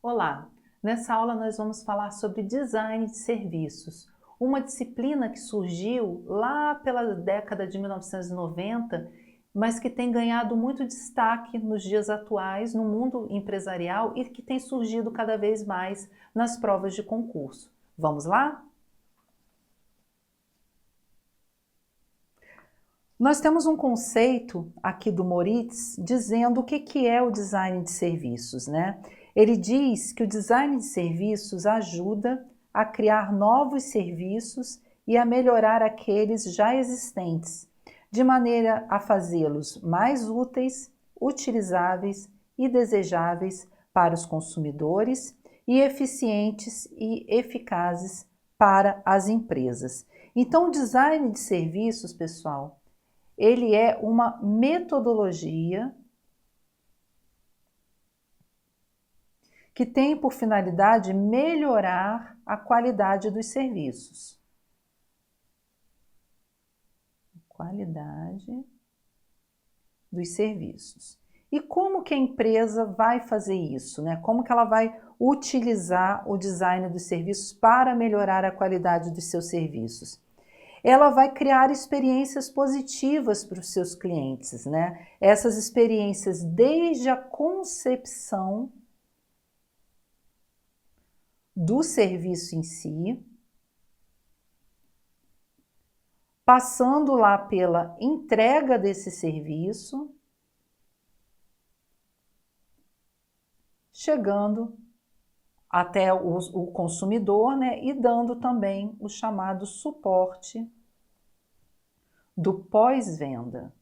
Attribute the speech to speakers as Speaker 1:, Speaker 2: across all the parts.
Speaker 1: Olá! Nessa aula nós vamos falar sobre design de serviços, uma disciplina que surgiu lá pela década de 1990, mas que tem ganhado muito destaque nos dias atuais no mundo empresarial e que tem surgido cada vez mais nas provas de concurso. Vamos lá? Nós temos um conceito aqui do Moritz dizendo o que é o design de serviços, né? Ele diz que o design de serviços ajuda a criar novos serviços e a melhorar aqueles já existentes, de maneira a fazê-los mais úteis, utilizáveis e desejáveis para os consumidores e eficientes e eficazes para as empresas. Então, o design de serviços, pessoal, ele é uma metodologia que tem por finalidade melhorar a qualidade dos serviços. Qualidade dos serviços. E como que a empresa vai fazer isso, né? Como que ela vai utilizar o design dos serviços para melhorar a qualidade dos seus serviços? Ela vai criar experiências positivas para os seus clientes, né? Essas experiências desde a concepção do serviço em si, passando lá pela entrega desse serviço, chegando até o consumidor, né, e dando também o chamado suporte do pós-venda.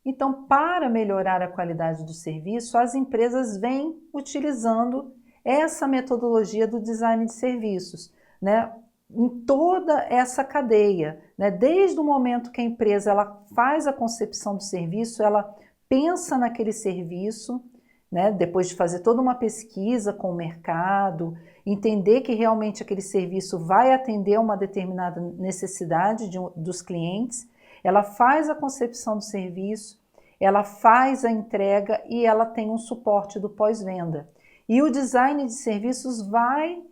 Speaker 1: Então, para melhorar a qualidade do serviço, as empresas vêm utilizando essa metodologia do design de serviços, né, em toda essa cadeia, né, desde o momento que a empresa ela faz a concepção do serviço, ela pensa naquele serviço, né, depois de fazer toda uma pesquisa com o mercado, entender que realmente aquele serviço vai atender uma determinada necessidade dos clientes, ela faz a concepção do serviço, ela faz a entrega e ela tem um suporte do pós-venda. E o design de serviços vai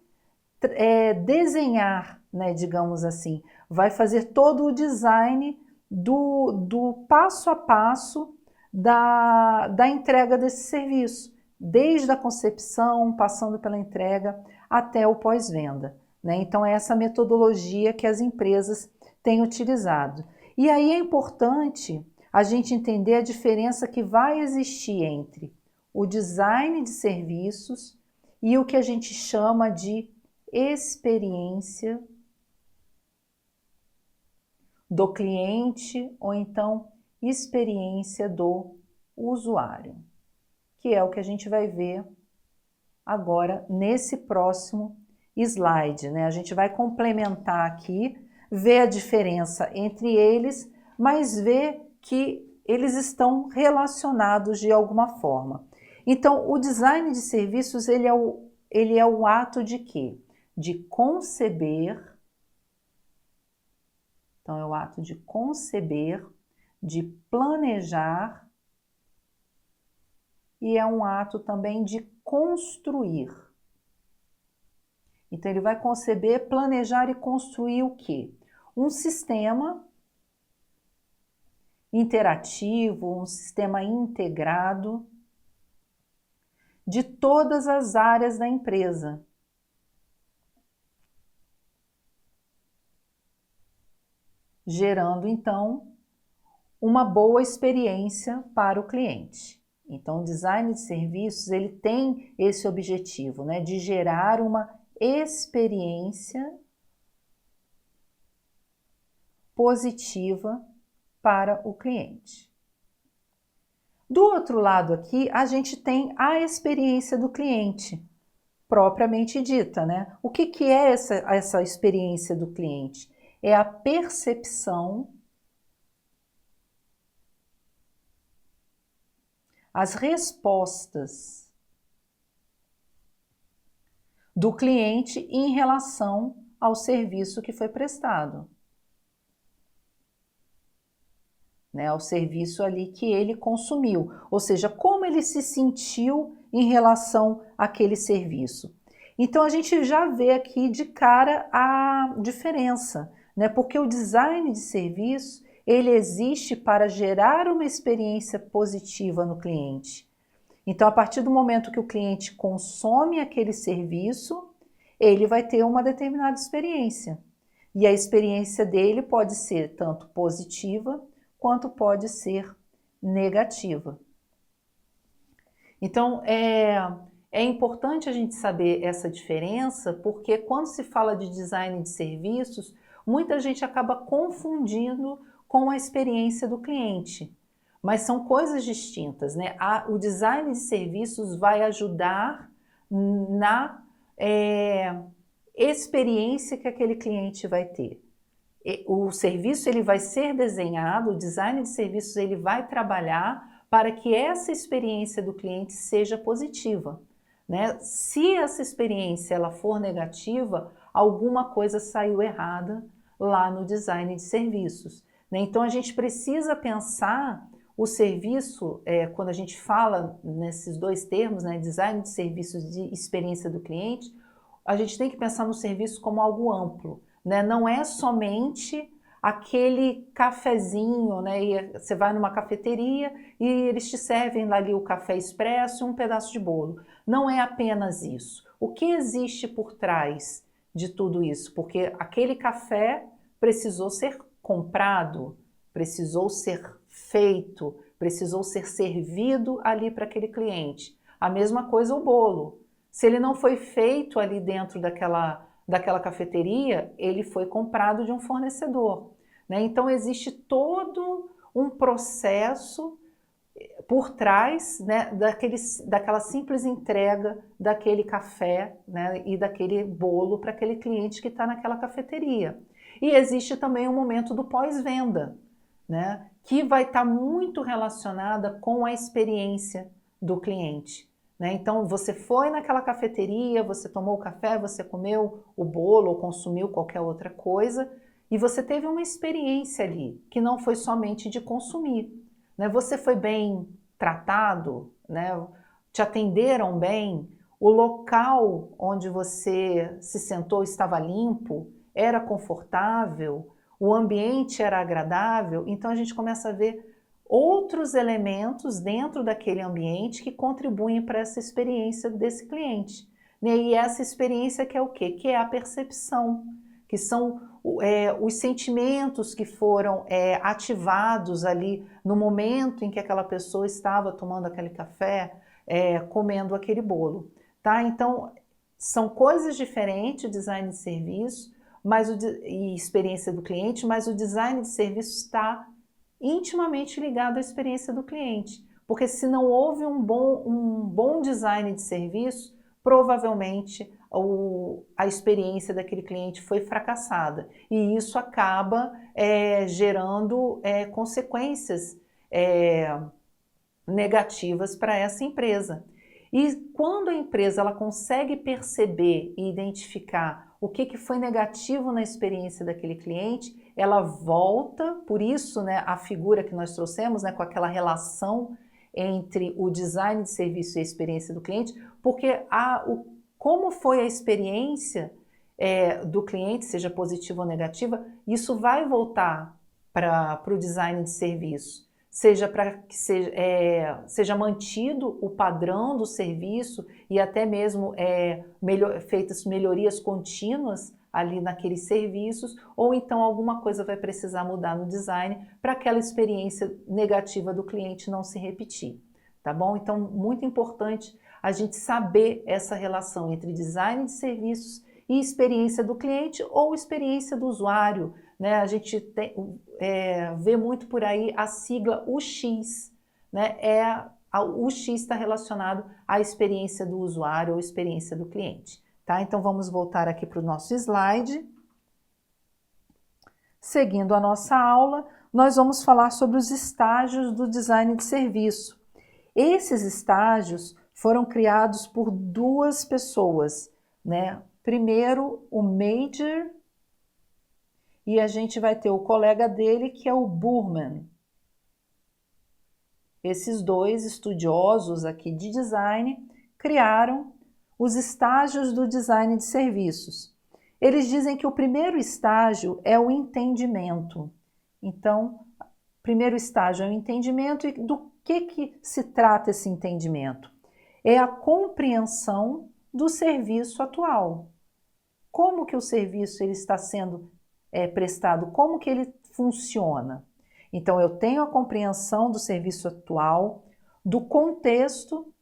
Speaker 1: desenhar, né, digamos assim, vai fazer todo o design do passo a passo da entrega desse serviço, desde a concepção, passando pela entrega, até o pós-venda, né? Então, é essa metodologia que as empresas têm utilizado. E aí é importante a gente entender a diferença que vai existir entre o design de serviços e o que a gente chama de experiência do cliente ou então experiência do usuário, que é o que a gente vai ver agora nesse próximo slide, né? A gente vai complementar aqui, ver a diferença entre eles, mas ver que eles estão relacionados de alguma forma. Então, o design de serviços, ele é o ato de quê? De conceber, então é o ato de conceber, de planejar e é um ato também de construir. Então ele vai conceber, planejar e construir o quê? Um sistema interativo, um sistema integrado de todas as áreas da empresa. Gerando então uma boa experiência para o cliente. Então, o design de serviços ele tem esse objetivo, né, de gerar uma experiência positiva para o cliente. Do outro lado aqui, a gente tem a experiência do cliente, propriamente dita, né? O que é essa experiência do cliente? É a percepção, as respostas do cliente em relação ao serviço que foi prestado, né? Ao serviço ali que ele consumiu, ou seja, como ele se sentiu em relação àquele serviço. Então a gente já vê aqui de cara a diferença, né? Porque o design de serviço, ele existe para gerar uma experiência positiva no cliente. Então, a partir do momento que o cliente consome aquele serviço, ele vai ter uma determinada experiência. E a experiência dele pode ser tanto positiva quanto pode ser negativa. Então, é importante a gente saber essa diferença, porque quando se fala de design de serviços, muita gente acaba confundindo com a experiência do cliente. Mas são coisas distintas, né? O design de serviços vai ajudar na experiência que aquele cliente vai ter. O serviço ele vai ser desenhado, o design de serviços ele vai trabalhar para que essa experiência do cliente seja positiva, né? Se essa experiência ela for negativa, alguma coisa saiu errada lá no design de serviços, né? Então a gente precisa pensar o serviço, quando a gente fala nesses dois termos, né, design de serviços de experiência do cliente, a gente tem que pensar no serviço como algo amplo, né? Não é somente aquele cafezinho, né? E você vai numa cafeteria e eles te servem lá ali o café expresso e um pedaço de bolo. Não é apenas isso. O que existe por trás de tudo isso? Porque aquele café precisou ser comprado, precisou ser feito, precisou ser servido ali para aquele cliente. A mesma coisa o bolo. Se ele não foi feito ali dentro daquela cafeteria, ele foi comprado de um fornecedor, né? Então existe todo um processo por trás, né, daquela simples entrega daquele café, né, e daquele bolo para aquele cliente que está naquela cafeteria. E existe também o momento do pós-venda, né, que vai estar muito relacionada com a experiência do cliente, né? Então você foi naquela cafeteria, você tomou o café, você comeu o bolo ou consumiu qualquer outra coisa e você teve uma experiência ali, que não foi somente de consumir, né? Você foi bem tratado, né? Te atenderam bem, o local onde você se sentou estava limpo, era confortável, o ambiente era agradável, então a gente começa a ver outros elementos dentro daquele ambiente que contribuem para essa experiência desse cliente, né? E essa experiência que é o quê? Que é a percepção, que são os sentimentos que foram ativados ali no momento em que aquela pessoa estava tomando aquele café, comendo aquele bolo, tá? Então, são coisas diferentes, o design de serviço e experiência do cliente, mas o design de serviço está intimamente ligado à experiência do cliente, porque se não houve um bom design de serviço, provavelmente a experiência daquele cliente foi fracassada e isso acaba gerando consequências negativas para essa empresa. E quando a empresa ela consegue perceber e identificar o que foi negativo na experiência daquele cliente, ela volta, por isso, né, a figura que nós trouxemos, né, com aquela relação entre o design de serviço e a experiência do cliente, porque como foi a experiência do cliente, seja positiva ou negativa, isso vai voltar para o design de serviço. Seja para que seja mantido o padrão do serviço e até mesmo feitas melhorias contínuas ali naqueles serviços, ou então alguma coisa vai precisar mudar no design para aquela experiência negativa do cliente não se repetir, tá bom? Então, muito importante a gente saber essa relação entre design de serviços e experiência do cliente ou experiência do usuário, né? A gente vê muito por aí a sigla UX, né? O X está relacionado à experiência do usuário ou experiência do cliente, tá? Então vamos voltar aqui para o nosso slide. Seguindo a nossa aula, nós vamos falar sobre os estágios do design de serviço. Esses estágios foram criados por duas pessoas, né? primeiro o Major, e a gente vai ter o colega dele, que é o Burman. Esses dois estudiosos aqui de design criaram os estágios do design de serviços. Eles dizem que o primeiro estágio é o entendimento. Então, o primeiro estágio é o entendimento. E do que se trata esse entendimento? É a compreensão do serviço atual. Como que o serviço ele está sendo prestado? Como que ele funciona? Então, eu tenho a compreensão do serviço atual, do contexto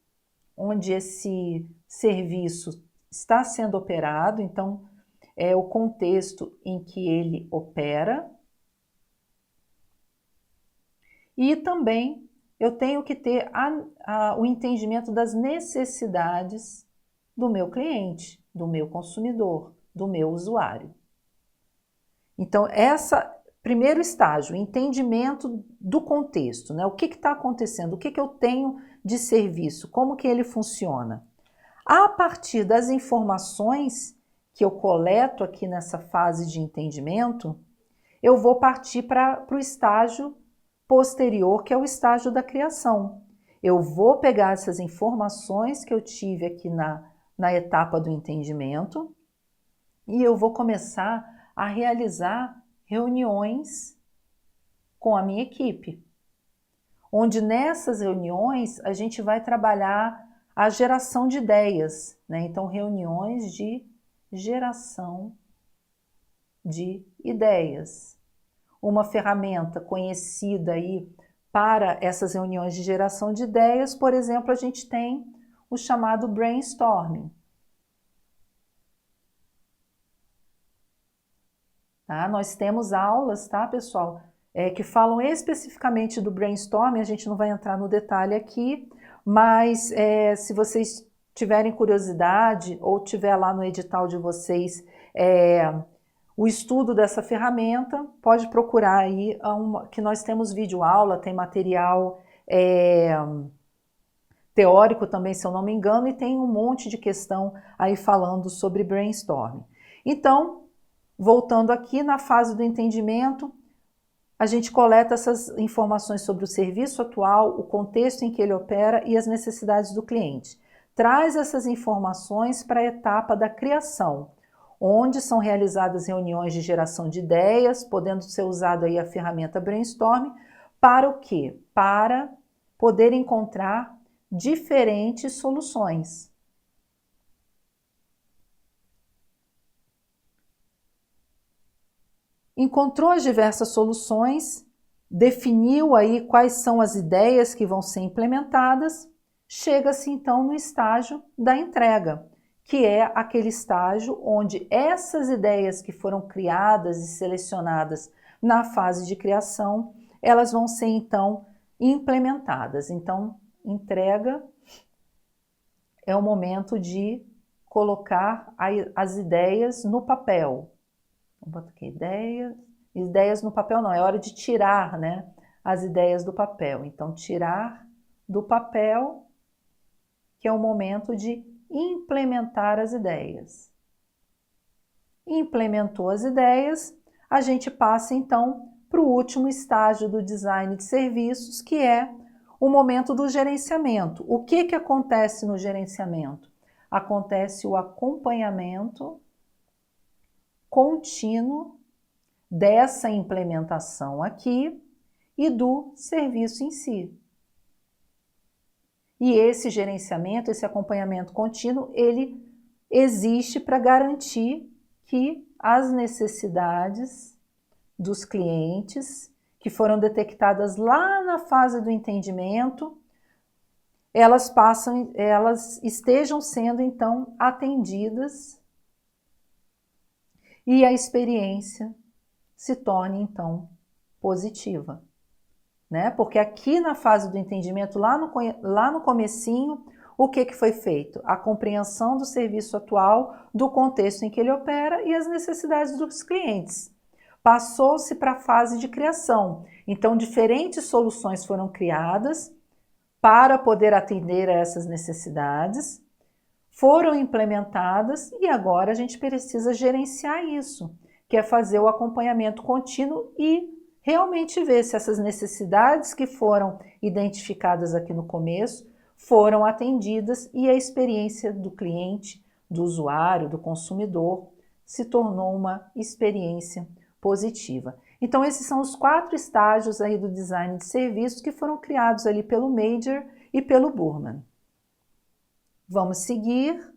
Speaker 1: onde esse serviço está sendo operado. Então, é o contexto em que ele opera. E também eu tenho que ter o entendimento das necessidades do meu cliente, do meu consumidor, do meu usuário. Então, primeiro estágio, entendimento do contexto, né? O que está acontecendo, o que eu tenho de serviço, como que ele funciona. A partir das informações que eu coleto aqui nessa fase de entendimento, eu vou partir para o estágio posterior, que é o estágio da criação. Eu vou pegar essas informações que eu tive aqui na etapa do entendimento e eu vou começar a realizar reuniões com a minha equipe, onde nessas reuniões a gente vai trabalhar a geração de ideias, né? Então, reuniões de geração de ideias. Uma ferramenta conhecida aí para essas reuniões de geração de ideias, por exemplo, a gente tem o chamado brainstorming. Tá? Nós temos aulas, tá, pessoal, que falam especificamente do brainstorming. A gente não vai entrar no detalhe aqui, mas se vocês tiverem curiosidade ou tiver lá no edital de vocês o estudo dessa ferramenta, pode procurar aí, que nós temos vídeo aula, tem material teórico também, se eu não me engano, e tem um monte de questão aí falando sobre brainstorming. Então, voltando aqui na fase do entendimento, a gente coleta essas informações sobre o serviço atual, o contexto em que ele opera e as necessidades do cliente. Traz essas informações para a etapa da criação, onde são realizadas reuniões de geração de ideias, podendo ser usado aí a ferramenta brainstorming, para o quê? Para poder encontrar diferentes soluções. Encontrou as diversas soluções, definiu aí quais são as ideias que vão ser implementadas, chega-se então no estágio da entrega, que é aquele estágio onde essas ideias que foram criadas e selecionadas na fase de criação, elas vão ser então implementadas. Então, entrega é o momento de colocar as ideias no papel. Vamos botar aqui, ideias no papel não, é hora de tirar, né, as ideias do papel. Então, tirar do papel, que é o momento de implementar as ideias. Implementou as ideias, a gente passa então para o último estágio do design de serviços, que é o momento do gerenciamento. O que acontece no gerenciamento? Acontece o acompanhamento contínuo dessa implementação aqui e do serviço em si. E esse gerenciamento, esse acompanhamento contínuo, ele existe para garantir que as necessidades dos clientes, que foram detectadas lá na fase do entendimento, elas estejam sendo então atendidas e a experiência se torne, então, positiva, né? Porque aqui na fase do entendimento, lá no comecinho, o que foi feito? A compreensão do serviço atual, do contexto em que ele opera e as necessidades dos clientes. Passou-se para a fase de criação. Então, diferentes soluções foram criadas para poder atender a essas necessidades. foram implementadas e agora a gente precisa gerenciar isso, que é fazer o acompanhamento contínuo e realmente ver se essas necessidades que foram identificadas aqui no começo foram atendidas e a experiência do cliente, do usuário, do consumidor se tornou uma experiência positiva. Então esses são os 4 estágios aí do design de serviços que foram criados ali pelo Major e pelo Burman. Vamos seguir.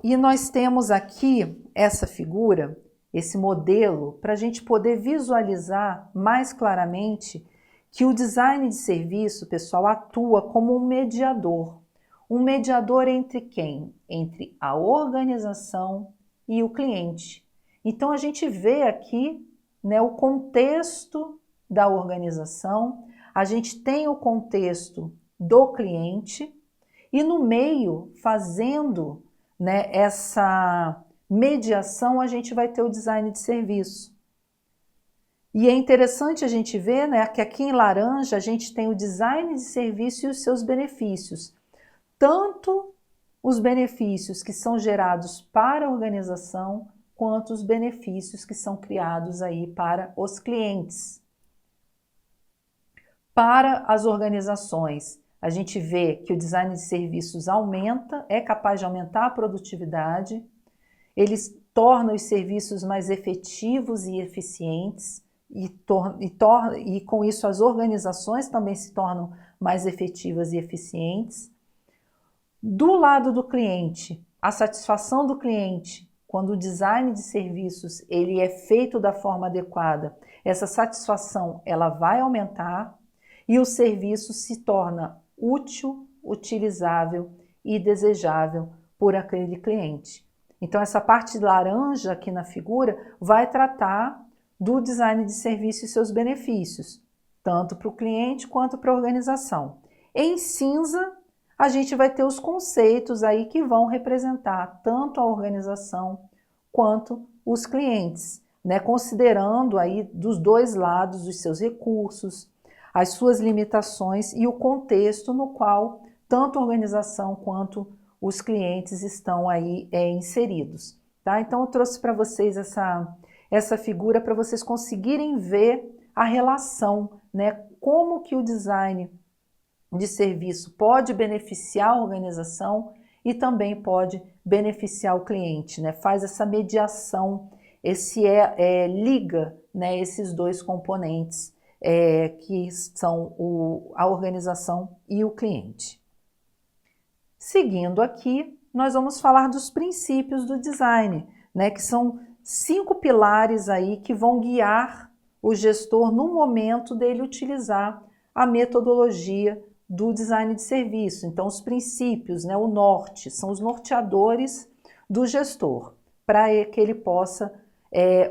Speaker 1: E nós temos aqui essa figura, esse modelo, para a gente poder visualizar mais claramente que o design de serviço, pessoal, atua como um mediador. Um mediador entre quem? Entre a organização e o cliente. Então a gente vê aqui, né, o contexto da organização, a gente tem o contexto do cliente e no meio, fazendo, né, essa mediação, a gente vai ter o design de serviço. E é interessante a gente ver, né, que aqui em laranja a gente tem o design de serviço e os seus benefícios. Tanto os benefícios que são gerados para a organização, quanto os benefícios que são criados aí para os clientes. Para as organizações, a gente vê que o design de serviços aumenta, é capaz de aumentar a produtividade, eles tornam os serviços mais efetivos e eficientes, e com isso as organizações também se tornam mais efetivas e eficientes. Do lado do cliente, a satisfação do cliente, quando o design de serviços ele é feito da forma adequada, essa satisfação ela vai aumentar e o serviço se torna útil, utilizável e desejável por aquele cliente. Então essa parte laranja aqui na figura vai tratar do design de serviço e seus benefícios, tanto para o cliente quanto para a organização. Em cinza, a gente vai ter os conceitos aí que vão representar tanto a organização quanto os clientes, né? Considerando aí dos dois lados os seus recursos, as suas limitações e o contexto no qual tanto a organização quanto os clientes estão aí inseridos. Tá? Então eu trouxe para vocês essa figura para vocês conseguirem ver a relação, né? Como que o design de serviço pode beneficiar a organização e também pode beneficiar o cliente, né? Faz essa mediação, liga, né, esses dois componentes que são a organização e o cliente. Seguindo aqui, nós vamos falar dos princípios do design, né, que são 5 pilares aí que vão guiar o gestor no momento dele utilizar a metodologia do design de serviço. Então, os princípios, né, o norte, são os norteadores do gestor, para que ele possa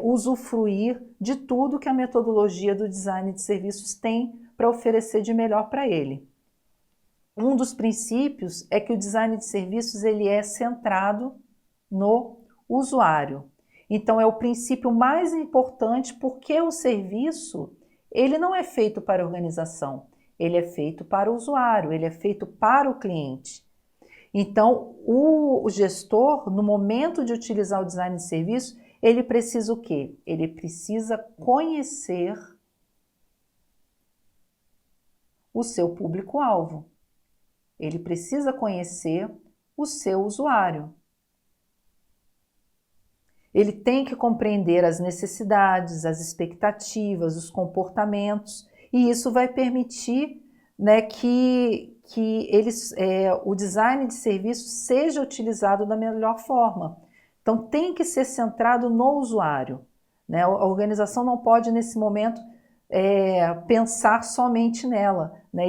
Speaker 1: usufruir de tudo que a metodologia do design de serviços tem para oferecer de melhor para ele. Um dos princípios é que o design de serviços ele é centrado no usuário. Então, é o princípio mais importante porque o serviço ele não é feito para a organização, ele é feito para o usuário, ele é feito para o cliente. Então, o gestor, no momento de utilizar o design de serviço, ele precisa o quê? Ele precisa conhecer o seu público-alvo. Ele precisa conhecer o seu usuário. Ele tem que compreender as necessidades, as expectativas, os comportamentos, e isso vai permitir, né, que o design de serviço seja utilizado da melhor forma. Então tem que ser centrado no usuário, né? A organização não pode nesse momento pensar somente nela, né?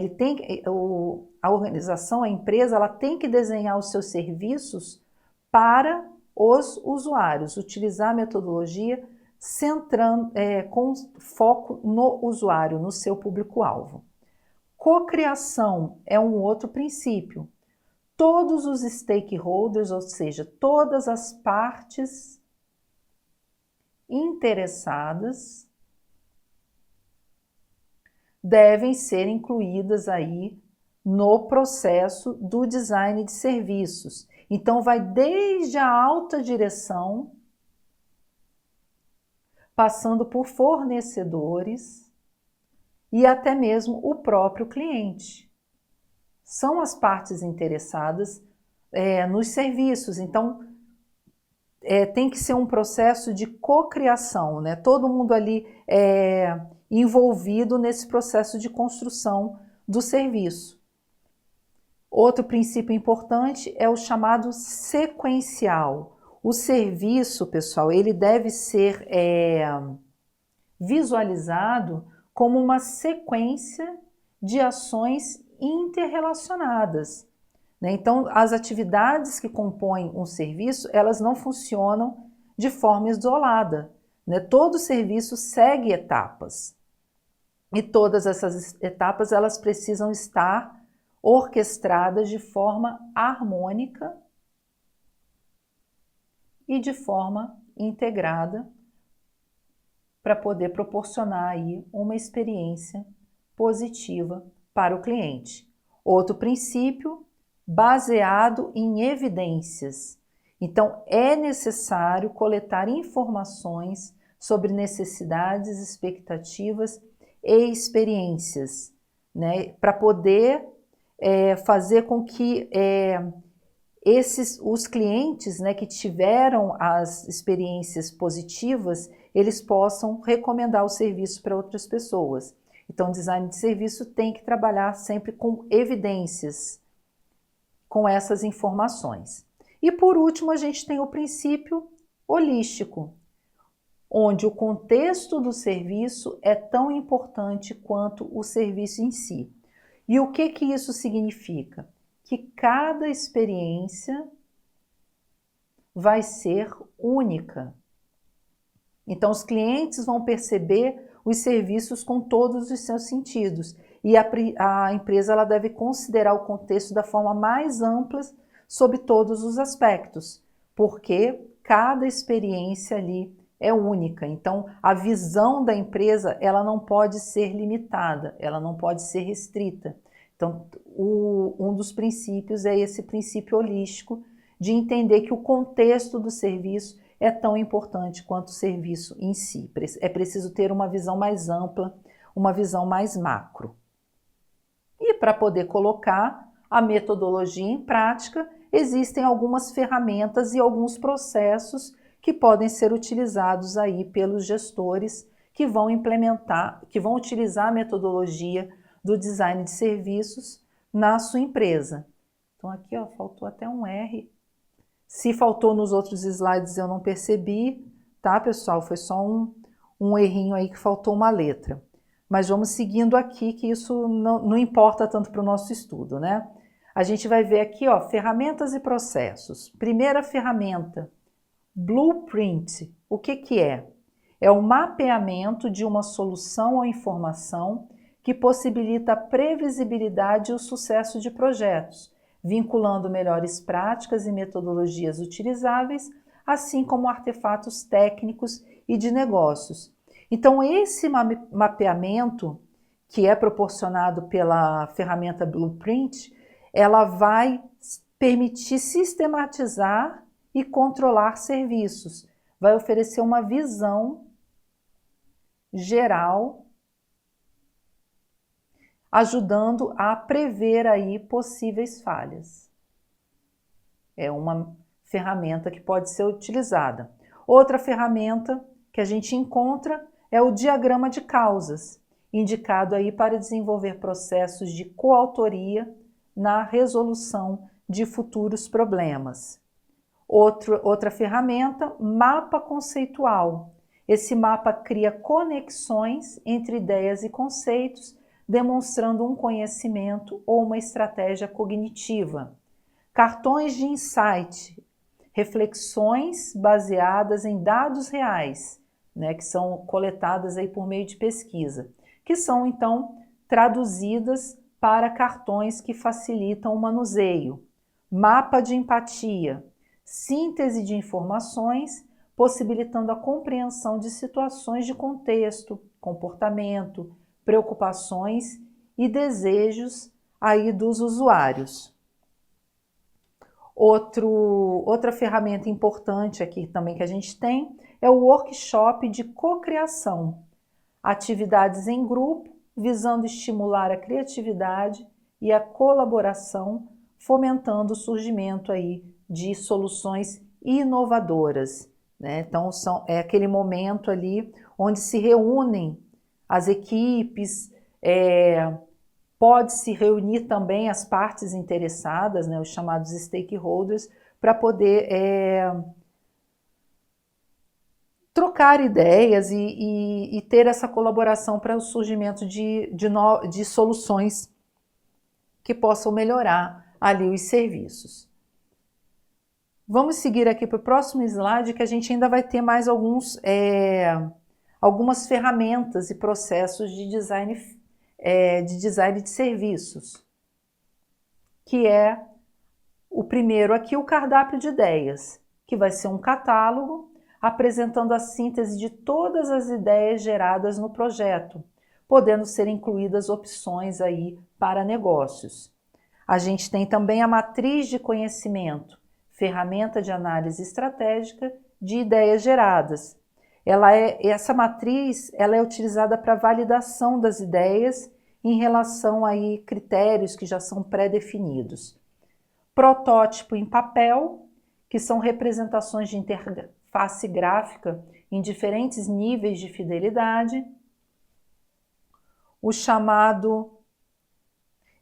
Speaker 1: A organização, a empresa, ela tem que desenhar os seus serviços para os usuários, utilizar a metodologia com foco no usuário, no seu público-alvo. Cocriação é um outro princípio. Todos os stakeholders, ou seja, todas as partes interessadas devem ser incluídas aí no processo do design de serviços. Então, vai desde a alta direção, passando por fornecedores e até mesmo o próprio cliente. São as partes interessadas nos serviços. Então, tem que ser um processo de cocriação, né? Todo mundo ali envolvido nesse processo de construção do serviço. Outro princípio importante é o chamado sequencial. O serviço, pessoal, ele deve ser visualizado como uma sequência de ações interrelacionadas, né? Então, as atividades que compõem um serviço, elas não funcionam de forma isolada, né? Todo serviço segue etapas. E todas essas etapas, elas precisam estar orquestradas de forma harmônica e de forma integrada para poder proporcionar aí uma experiência positiva para o cliente. Outro princípio, baseado em evidências. Então, é necessário coletar informações sobre necessidades, expectativas e experiências, né, para poder fazer com que os clientes, né, que tiveram as experiências positivas, eles possam recomendar o serviço para outras pessoas. Então, o design de serviço tem que trabalhar sempre com evidências, com essas informações. E por último, a gente tem o princípio holístico, onde o contexto do serviço é tão importante quanto o serviço em si. E o que isso significa? Que cada experiência vai ser única. Então, os clientes vão perceber os serviços com todos os seus sentidos. E a empresa ela deve considerar o contexto da forma mais ampla sob todos os aspectos, porque cada experiência ali é única. Então, a visão da empresa ela não pode ser limitada, ela não pode ser restrita. Então, um dos princípios é esse princípio holístico de entender que o contexto do serviço é tão importante quanto o serviço em si. É preciso ter uma visão mais ampla, uma visão mais macro. E para poder colocar a metodologia em prática, existem algumas ferramentas e alguns processos que podem ser utilizados aí pelos gestores que vão implementar, que vão utilizar a metodologia do design de serviços na sua empresa. Então aqui ó, faltou até um R. Se faltou nos outros slides eu não percebi, tá pessoal? Foi só um errinho aí que faltou uma letra. Mas vamos seguindo aqui, que isso não importa tanto para o nosso estudo, né? A gente vai ver aqui, ó, ferramentas e processos. Primeira ferramenta, Blueprint. O que é? É o mapeamento de uma solução ou informação que possibilita a previsibilidade e o sucesso de projetos, vinculando melhores práticas e metodologias utilizáveis, assim como artefatos técnicos e de negócios. Então, esse mapeamento, que é proporcionado pela ferramenta Blueprint, ela vai permitir sistematizar e controlar serviços, vai oferecer uma visão geral, ajudando a prever aí possíveis falhas. É uma ferramenta que pode ser utilizada. Outra ferramenta que a gente encontra é o diagrama de causas, indicado aí para desenvolver processos de coautoria na resolução de futuros problemas. Outra ferramenta, mapa conceitual. Esse mapa cria conexões entre ideias e conceitos, demonstrando um conhecimento ou uma estratégia cognitiva. Cartões de insight, reflexões baseadas em dados reais, né, que são coletadas aí por meio de pesquisa, que são então traduzidas para cartões que facilitam o manuseio. Mapa de empatia, síntese de informações, possibilitando a compreensão de situações de contexto, comportamento, preocupações e desejos aí dos usuários. Outra ferramenta importante aqui também que a gente tem é o workshop de cocriação. Atividades em grupo, visando estimular a criatividade e a colaboração, fomentando o surgimento aí de soluções inovadoras, né? Então, é aquele momento ali onde se reúnem as equipes, pode se reunir também as partes interessadas, né, os chamados stakeholders, para poder trocar ideias e ter essa colaboração para o surgimento de soluções que possam melhorar ali os serviços. Vamos seguir aqui para o próximo slide, que a gente ainda vai ter mais algumas ferramentas e processos de design de serviços, que é o primeiro aqui, o cardápio de ideias, que vai ser um catálogo apresentando a síntese de todas as ideias geradas no projeto, podendo ser incluídas opções aí para negócios. A gente tem também a matriz de conhecimento, ferramenta de análise estratégica de ideias geradas. Essa matriz ela é utilizada para validação das ideias em relação a critérios que já são pré-definidos. Protótipo em papel, que são representações de interface gráfica em diferentes níveis de fidelidade. O chamado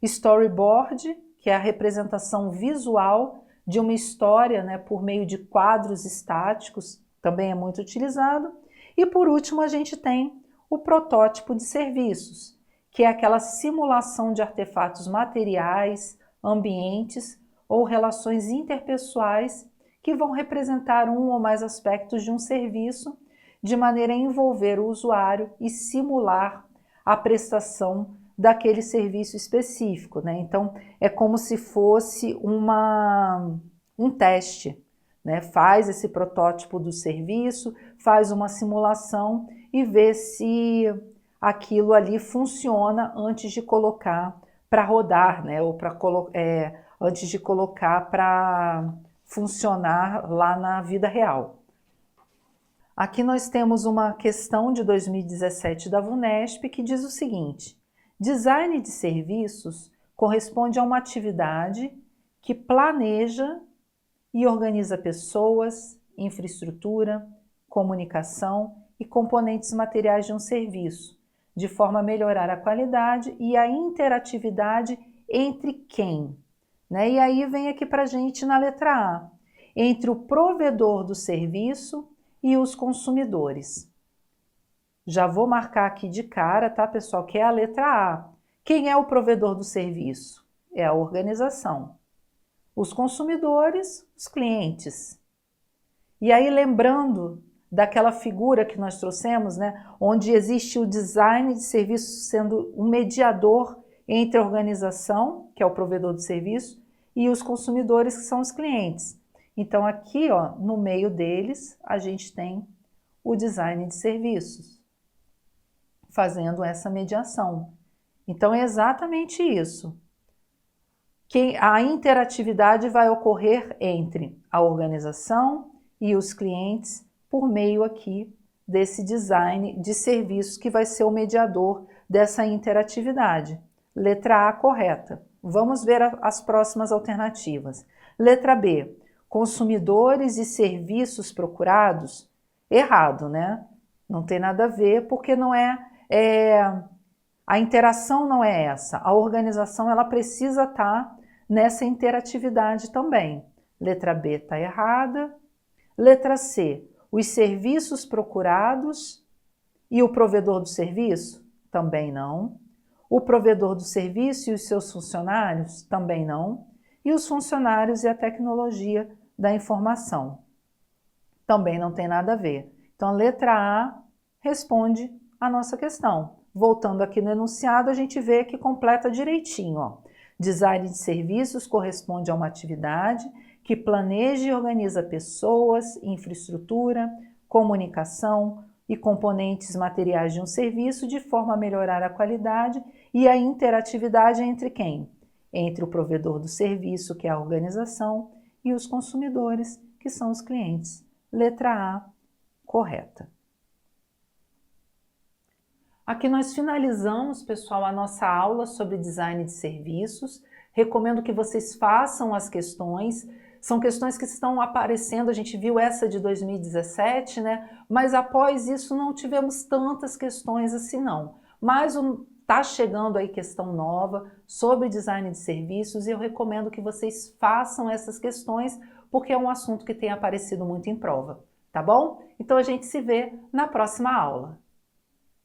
Speaker 1: storyboard, que é a representação visual de uma história, né, por meio de quadros estáticos, também é muito utilizado. E por último, a gente tem o protótipo de serviços, que é aquela simulação de artefatos materiais, ambientes ou relações interpessoais que vão representar um ou mais aspectos de um serviço, de maneira a envolver o usuário e simular a prestação daquele serviço específico, né? Então, é como se fosse um teste, né? Faz esse protótipo do serviço, faz uma simulação e vê se aquilo ali funciona antes de colocar para rodar, né? Ou antes de colocar para funcionar lá na vida real. Aqui nós temos uma questão de 2017 da VUNESP que diz o seguinte: design de serviços corresponde a uma atividade que planeja e organiza pessoas, infraestrutura, comunicação e componentes materiais de um serviço, de forma a melhorar a qualidade e a interatividade entre quem? Né? E aí vem aqui para a gente na letra A, entre o provedor do serviço e os consumidores. Já vou marcar aqui de cara, tá, pessoal, que é a letra A. Quem é o provedor do serviço? É a organização. Os consumidores, os clientes. E aí, lembrando daquela figura que nós trouxemos, né, onde existe o design de serviço sendo um mediador entre a organização, que é o provedor do serviço, e os consumidores, que são os clientes. Então, aqui, ó, no meio deles, a gente tem o design de serviços, fazendo essa mediação. Então, é exatamente isso. A interatividade vai ocorrer entre a organização e os clientes por meio aqui desse design de serviços que vai ser o mediador dessa interatividade. Letra A correta. Vamos ver as próximas alternativas. Letra B, consumidores e serviços procurados. Errado, né? Não tem nada a ver porque não a interação não é essa. A organização ela precisa estar nessa interatividade também. Letra B está errada. Letra C, os serviços procurados e o provedor do serviço? Também não. O provedor do serviço e os seus funcionários? Também não. E os funcionários e a tecnologia da informação? Também não tem nada a ver. Então, a letra A responde a nossa questão. Voltando aqui no enunciado, a gente vê que completa direitinho, ó. Design de serviços corresponde a uma atividade que planeja e organiza pessoas, infraestrutura, comunicação e componentes materiais de um serviço de forma a melhorar a qualidade e a interatividade entre quem? entre o provedor do serviço, que é a organização, e os consumidores, que são os clientes. Letra A, correta. Aqui nós finalizamos, pessoal, a nossa aula sobre design de serviços. Recomendo que vocês façam as questões. São questões que estão aparecendo, a gente viu essa de 2017, né? Mas após isso não tivemos tantas questões assim não. Mas está chegando aí questão nova sobre design de serviços e eu recomendo que vocês façam essas questões porque é um assunto que tem aparecido muito em prova, tá bom? Então a gente se vê na próxima aula.